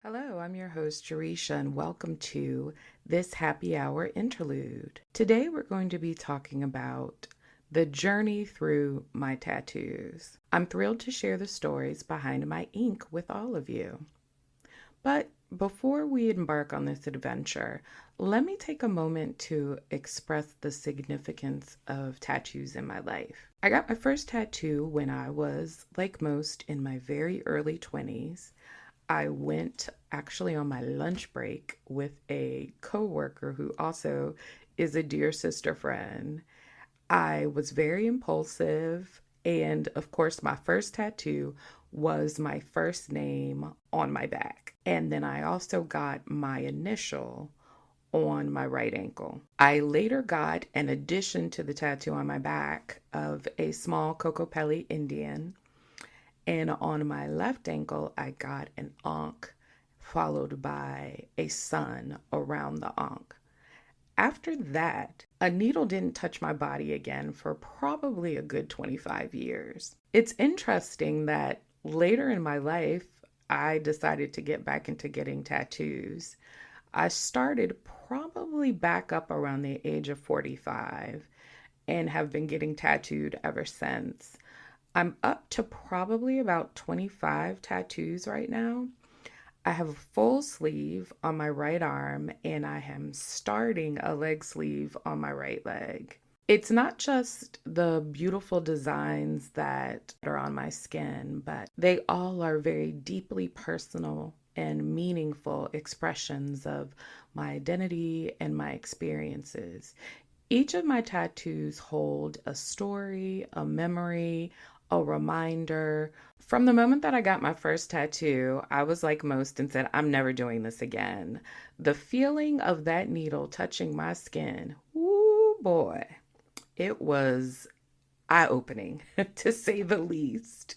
Hello, I'm your host, Jericia, and welcome to this happy hour interlude. Today, we're going to be talking about the journey through my tattoos. I'm thrilled to share the stories behind my ink with all of you. But before we embark on this adventure, let me take a moment to express the significance of tattoos in my life. I got my first tattoo when I was, like most, in my very early 20s. I went actually on my lunch break with a coworker who also is a dear sister friend. I was very impulsive, and of course, my first tattoo was my first name on my back. And then I also got my initial on my right ankle. I later got an addition to the tattoo on my back of a small Kokopelli Indian. And on my left ankle, I got an ankh followed by a sun around the ankh. After that, a needle didn't touch my body again for probably a good 25 years. It's interesting that later in my life, I decided to get back into getting tattoos. I started probably back up around the age of 45 and have been getting tattooed ever since. I'm up to probably about 25 tattoos right now. I have a full sleeve on my right arm, and I am starting a leg sleeve on my right leg. It's not just the beautiful designs that are on my skin, but they all are very deeply personal and meaningful expressions of my identity and my experiences. Each of my tattoos hold a story, a memory, a reminder. From the moment that I got my first tattoo, I was like most and said, I'm never doing this again. The feeling of that needle touching my skin, woo boy, it was eye-opening to say the least.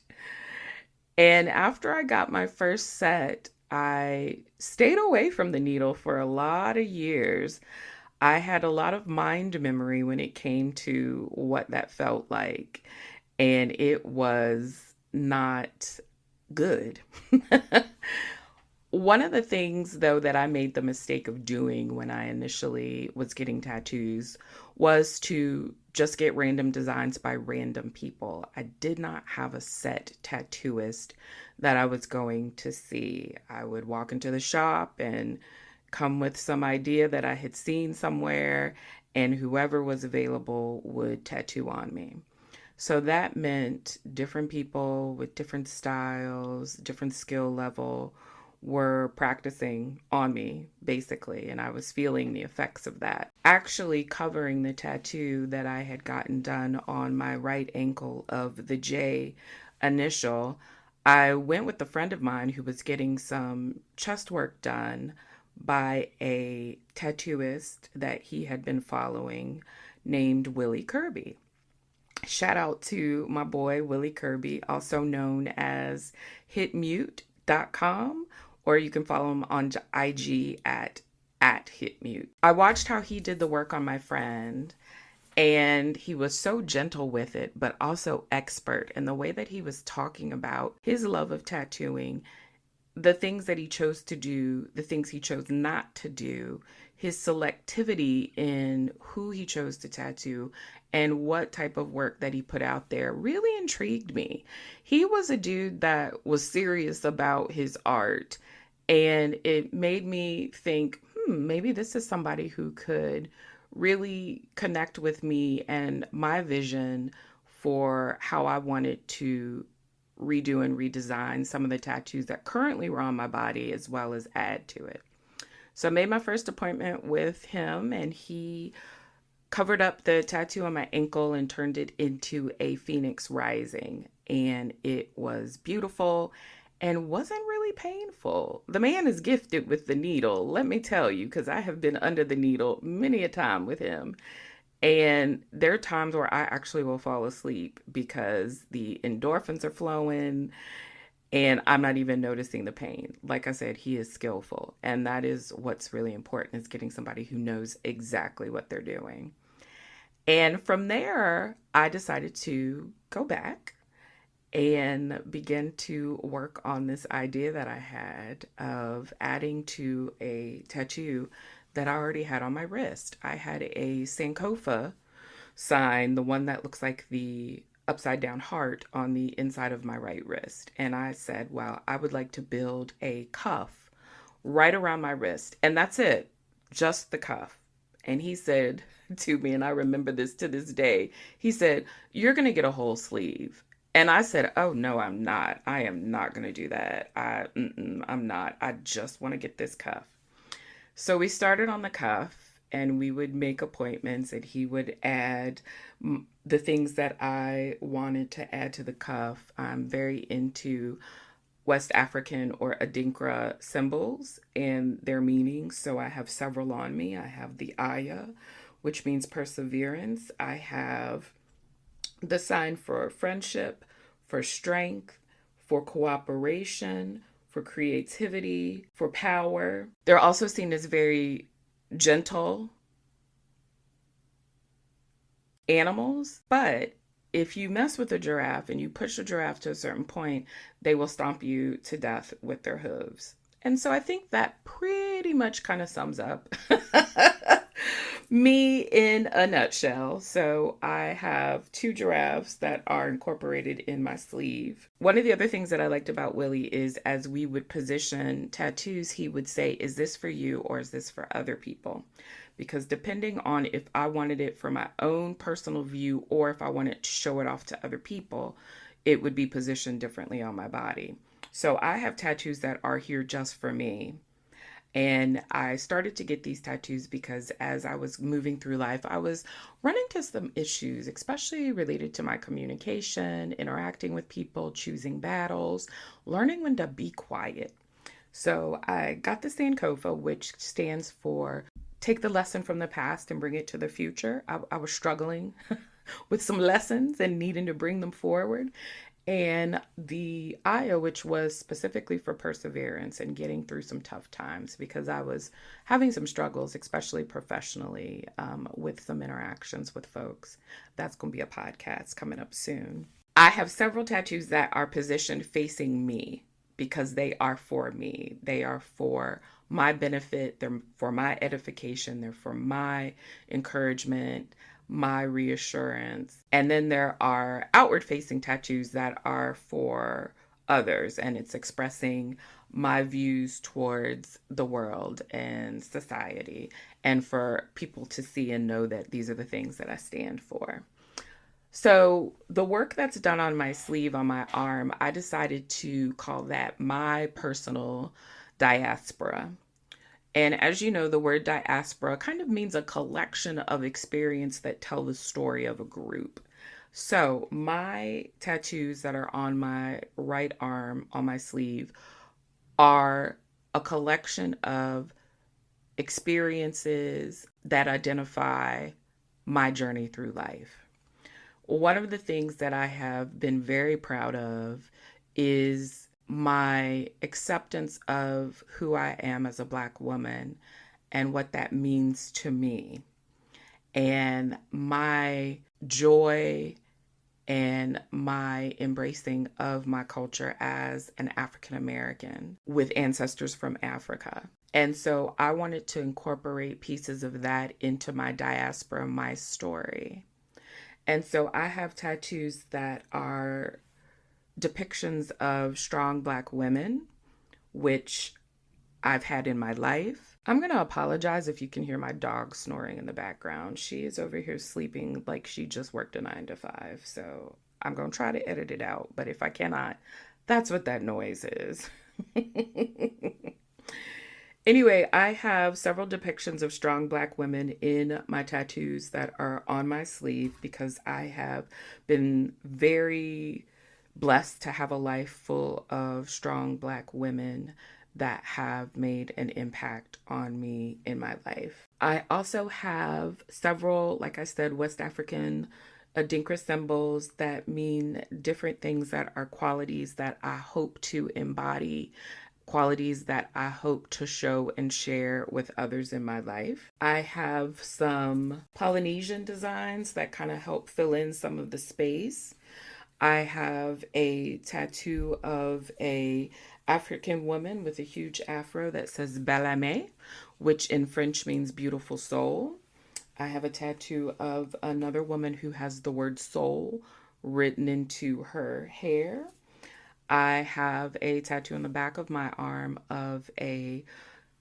And after I got my first set, I stayed away from the needle for a lot of years. I had a lot of mind memory when it came to what that felt like, and it was not good. One of the things, though, that I made the mistake of doing when I initially was getting tattoos was to just get random designs by random people. I did not have a set tattooist that I was going to see. I would walk into the shop and come with some idea that I had seen somewhere, and whoever was available would tattoo on me. So that meant different people with different styles, different skill level were practicing on me, basically, and I was feeling the effects of that. Actually, covering the tattoo that I had gotten done on my right ankle of the J initial, I went with a friend of mine who was getting some chest work done by a tattooist that he had been following named Willie Kirby. Shout out to my boy Willie Kirby, also known as hitmute.com, or you can follow him on IG at hitmute. I watched how he did the work on my friend, and he was so gentle with it, but also expert in the way that he was talking about his love of tattooing, the things that he chose to do, the things he chose not to do, his selectivity in who he chose to tattoo, and what type of work that he put out there really intrigued me. He was a dude that was serious about his art, and it made me think, maybe this is somebody who could really connect with me and my vision for how I wanted to redo and redesign some of the tattoos that currently were on my body, as well as add to it. So I made my first appointment with him, and he covered up the tattoo on my ankle and turned it into a phoenix rising. And it was beautiful and wasn't really painful. The man is gifted with the needle, let me tell you, because I have been under the needle many a time with him. And there are times where I actually will fall asleep because the endorphins are flowing and I'm not even noticing the pain. Like I said, he is skillful. And that is what's really important, is getting somebody who knows exactly what they're doing. And from there, I decided to go back and began to work on this idea that I had of adding to a tattoo that I already had on my wrist. I had a Sankofa sign, the one that looks like the upside down heart on the inside of my right wrist. And I said, well, I would like to build a cuff right around my wrist. And that's it, just the cuff. And he said to me, and I remember this to this day, he said, you're going to get a whole sleeve. And I said, oh, no, I'm not. I am not going to do that. I'm not. I just want to get this cuff. So we started on the cuff and we would make appointments and he would add the things that I wanted to add to the cuff. I'm very into West African or Adinkra symbols and their meanings. So I have several on me. I have the Aya, which means perseverance. I have the sign for friendship, for strength, for cooperation, for creativity, for power. They're also seen as very gentle animals, but if you mess with a giraffe and you push a giraffe to a certain point, they will stomp you to death with their hooves. And so I think that pretty much kind of sums up me in a nutshell. So I have two giraffes that are incorporated in my sleeve. One of the other things that I liked about Willie is as we would position tattoos, he would say, is this for you or is this for other people? Because depending on if I wanted it for my own personal view or if I wanted to show it off to other people, it would be positioned differently on my body. So I have tattoos that are here just for me. And I started to get these tattoos because as I was moving through life, I was running into some issues, especially related to my communication, interacting with people, choosing battles, learning when to be quiet. So I got the Sankofa, which stands for take the lesson from the past and bring it to the future. I was struggling with some lessons and needing to bring them forward. And the Aya, which was specifically for perseverance and getting through some tough times because I was having some struggles, especially professionally, with some interactions with folks. That's going to be a podcast coming up soon. I have several tattoos that are positioned facing me because they are for me. They are for my benefit. They're for my edification. They're for my encouragement, my reassurance. And then there are outward facing tattoos that are for others, and it's expressing my views towards the world and society, and for people to see and know that these are the things that I stand for. So the work that's done on my sleeve, on my arm, I decided to call that my personal diaspora. And as you know, the word diaspora kind of means a collection of experience that tell the story of a group. So my tattoos that are on my right arm, on my sleeve, are a collection of experiences that identify my journey through life. One of the things that I have been very proud of is my acceptance of who I am as a Black woman and what that means to me, and my joy and my embracing of my culture as an African American with ancestors from Africa. And so I wanted to incorporate pieces of that into my diaspora, my story. And so I have tattoos that are depictions of strong Black women, which I've had in my life. I'm going to apologize if you can hear my dog snoring in the background. She is over here sleeping like she just worked a 9 to 5. So I'm going to try to edit it out. But if I cannot, that's what that noise is. Anyway, I have several depictions of strong Black women in my tattoos that are on my sleeve because I have been very blessed to have a life full of strong Black women that have made an impact on me in my life. I also have several, like I said, West African Adinkra symbols that mean different things that are qualities that I hope to embody, qualities that I hope to show and share with others in my life. I have some Polynesian designs that kind of help fill in some of the space. I have a tattoo of a African woman with a huge afro that says Belle Aimée, which in French means beautiful soul. I have a tattoo of another woman who has the word soul written into her hair. I have a tattoo on the back of my arm of a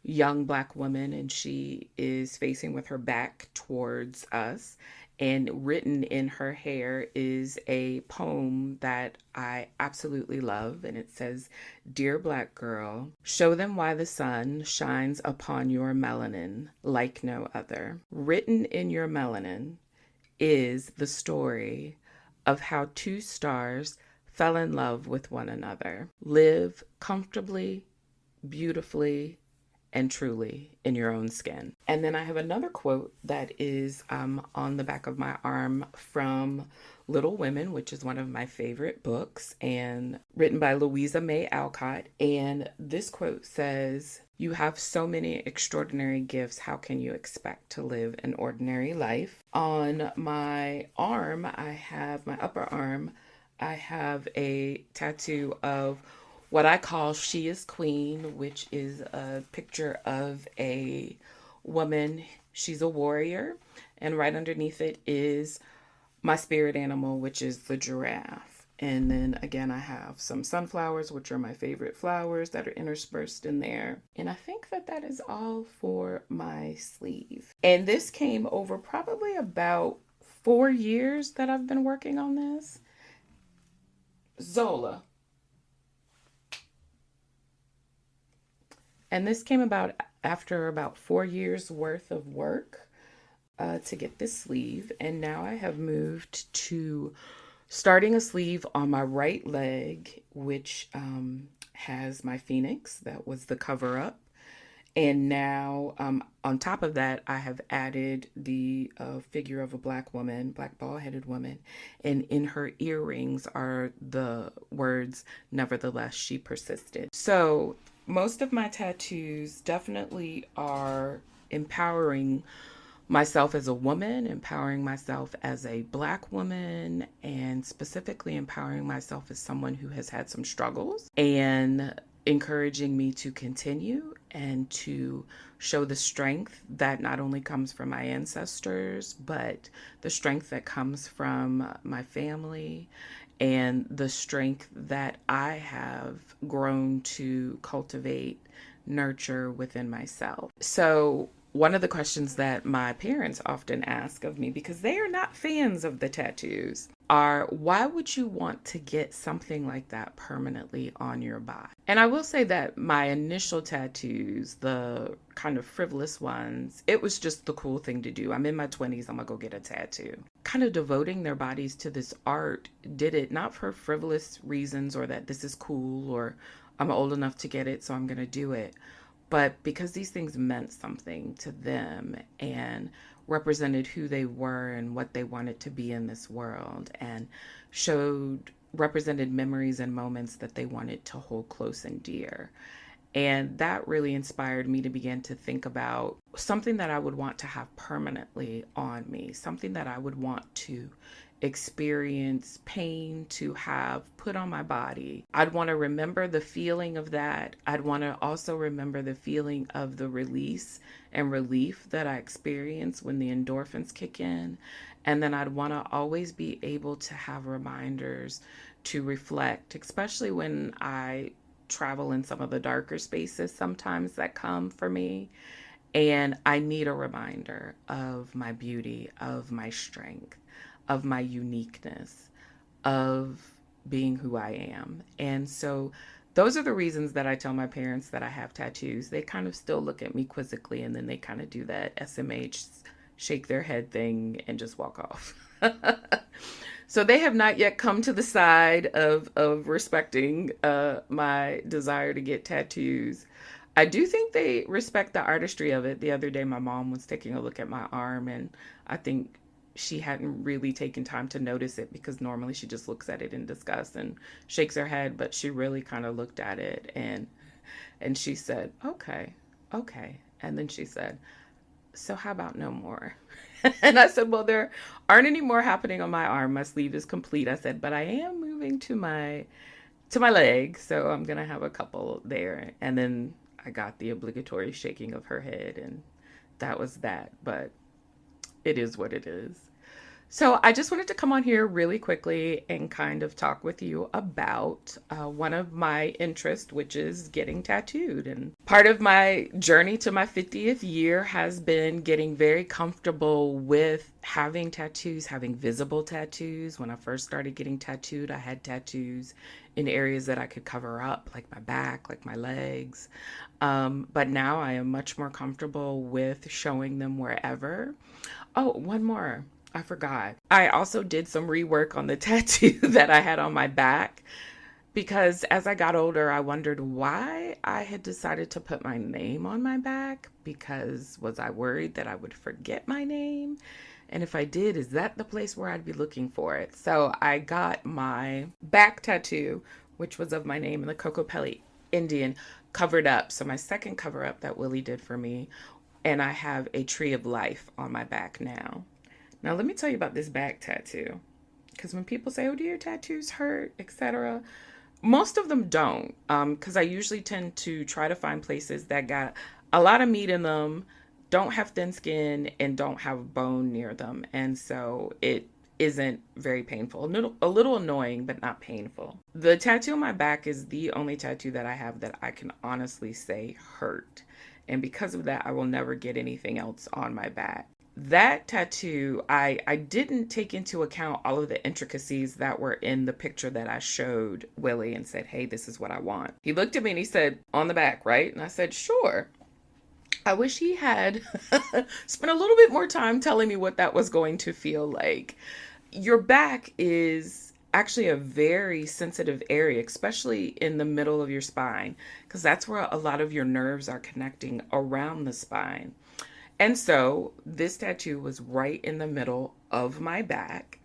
young Black woman, and she is facing with her back towards us. And written in her hair is a poem that I absolutely love. And it says, "Dear Black girl, show them why the sun shines upon your melanin like no other." Written in your melanin is the story of how two stars fell in love with one another. Live comfortably, beautifully, and truly in your own skin. And then I have another quote that is on the back of my arm from Little Women, which is one of my favorite books, and written by Louisa May Alcott. And this quote says, "You have so many extraordinary gifts. How can you expect to live an ordinary life?" On my arm, my upper arm, I have a tattoo of what I call "She is Queen," which is a picture of a woman. She's a warrior. And right underneath it is my spirit animal, which is the giraffe. And then again, I have some sunflowers, which are my favorite flowers that are interspersed in there. And I think that that is all for my sleeve. And this came over probably about 4 years that I've been working on this. Zola. And this came about after about 4 years worth of work to get this sleeve. And now I have moved to starting a sleeve on my right leg, which has my phoenix. That was the cover up. And now on top of that, I have added the figure of a Black woman, Black bald-headed woman. And in her earrings are the words, "Nevertheless, she persisted." So most of my tattoos definitely are empowering myself as a woman, empowering myself as a Black woman, and specifically empowering myself as someone who has had some struggles, and encouraging me to continue and to show the strength that not only comes from my ancestors, but the strength that comes from my family and the strength that I have grown to cultivate, nurture within myself. So one of the questions that my parents often ask of me, because they are not fans of the tattoos, are, why would you want to get something like that permanently on your body? And I will say that my initial tattoos, the kind of frivolous ones, it was just the cool thing to do. I'm in my 20s, I'm gonna go get a tattoo. Kind of devoting their bodies to this art did it not for frivolous reasons or that this is cool or I'm old enough to get it, so I'm gonna do it, but because these things meant something to them and represented who they were and what they wanted to be in this world, and represented memories and moments that they wanted to hold close and dear. And that really inspired me to begin to think about something that I would want to have permanently on me, something that I would want to experience pain to have put on my body. I'd want to remember the feeling of that. I'd want to also remember the feeling of the release and relief that I experience when the endorphins kick in. And then I'd want to always be able to have reminders to reflect, especially when I travel in some of the darker spaces sometimes that come for me. And I need a reminder of my beauty, of my strength, of my uniqueness, of being who I am. And so those are the reasons that I tell my parents that I have tattoos. They kind of still look at me quizzically, and then they kind of do that SMH, shake their head thing and just walk off. So they have not yet come to the side of respecting my desire to get tattoos. I do think they respect the artistry of it. The other day, my mom was taking a look at my arm, and I think she hadn't really taken time to notice it, because normally she just looks at it in disgust and shakes her head, but she really kind of looked at it and she said, okay. And then she said, "So how about no more?" And I said, "Well, there aren't any more happening on my arm. My sleeve is complete." I said, "But I am moving moving to my leg, so I'm gonna have a couple there. And then I got the obligatory shaking of her head, and that was that. But it is what it is. So I just wanted to come on here really quickly and kind of talk with you about one of my interests, which is getting tattooed. And part of my journey to my 50th year has been getting very comfortable with having tattoos, having visible tattoos. When I first started getting tattooed, I had tattoos in areas that I could cover up, like my back, like my legs. But now I am much more comfortable with showing them wherever. Oh, one more. I forgot. I also did some rework on the tattoo that I had on my back because as I got older, I wondered why I had decided to put my name on my back, because was I worried that I would forget my name? And if I did, is that the place where I'd be looking for it? So I got my back tattoo, which was of my name in the Kokopelli Indian, covered up. So my second cover up that Willie did for me, and I have a tree of life on my back now. Now, let me tell you about this back tattoo, because when people say, oh, do your tattoos hurt, etc., most of them don't, because I usually tend to try to find places that got a lot of meat in them, don't have thin skin, and don't have bone near them. And so it isn't very painful. A little annoying, but not painful. The tattoo on my back is the only tattoo that I have that I can honestly say hurt. And because of that, I will never get anything else on my back. That tattoo, I didn't take into account all of the intricacies that were in the picture that I showed Willie and said, hey, this is what I want. He looked at me and he said, on the back, right? And I said, sure. I wish he had spent a little bit more time telling me what that was going to feel like. Your back is actually a very sensitive area, especially in the middle of your spine, because that's where a lot of your nerves are connecting around the spine. And so this tattoo was right in the middle of my back,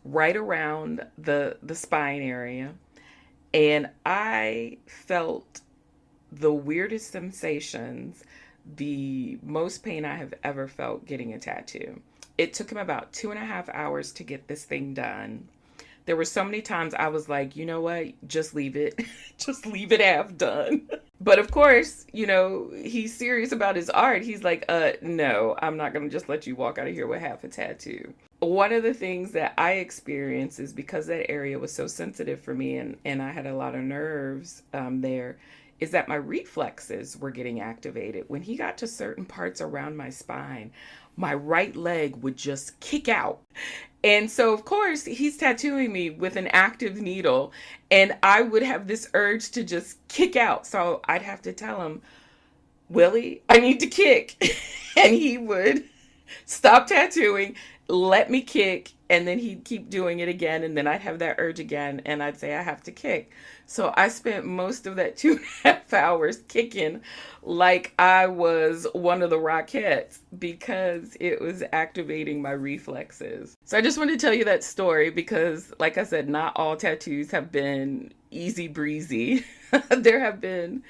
right around the spine area. And I felt the weirdest sensations, the most pain I have ever felt getting a tattoo. It took him about 2.5 hours to get this thing done. There were so many times I was like, you know what, just leave it. Just leave it half done. But of course, you know, he's serious about his art. He's like, no, I'm not going to just let you walk out of here with half a tattoo. One of the things that I experienced is because that area was so sensitive for me and I had a lot of nerves there, is that my reflexes were getting activated. When he got to certain parts around my spine, my right leg would just kick out. And so, of course, he's tattooing me with an active needle, and I would have this urge to just kick out. So I'd have to tell him, Willie, I need to kick. And he would stop tattooing, let me kick, and then he'd keep doing it again. And then I'd have that urge again, and I'd say, I have to kick. So I spent most of that 2.5 hours kicking like I was one of the Rockettes because it was activating my reflexes. So I just wanted to tell you that story because, like I said, not all tattoos have been easy breezy. There have been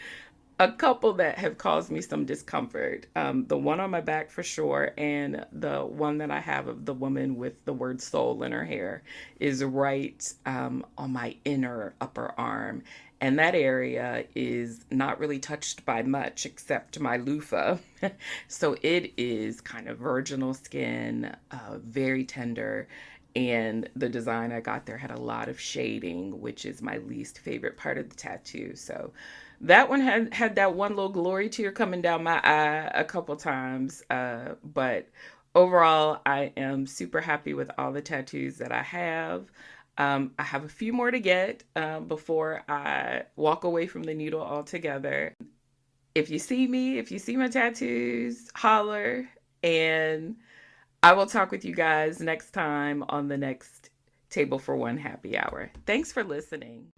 a couple that have caused me some discomfort. The one on my back for sure, and the one that I have of the woman with the word soul in her hair is right on my inner upper arm. And that area is not really touched by much except my loofah. So it is kind of virginal skin, very tender. And the design I got there had a lot of shading, which is my least favorite part of the tattoo. So that one had that one little glory tear coming down my eye a couple times. But overall, I am super happy with all the tattoos that I have. I have a few more to get before I walk away from the needle altogether. If you see me, if you see my tattoos, holler, and I will talk with you guys next time on the next Table for One happy hour. Thanks for listening.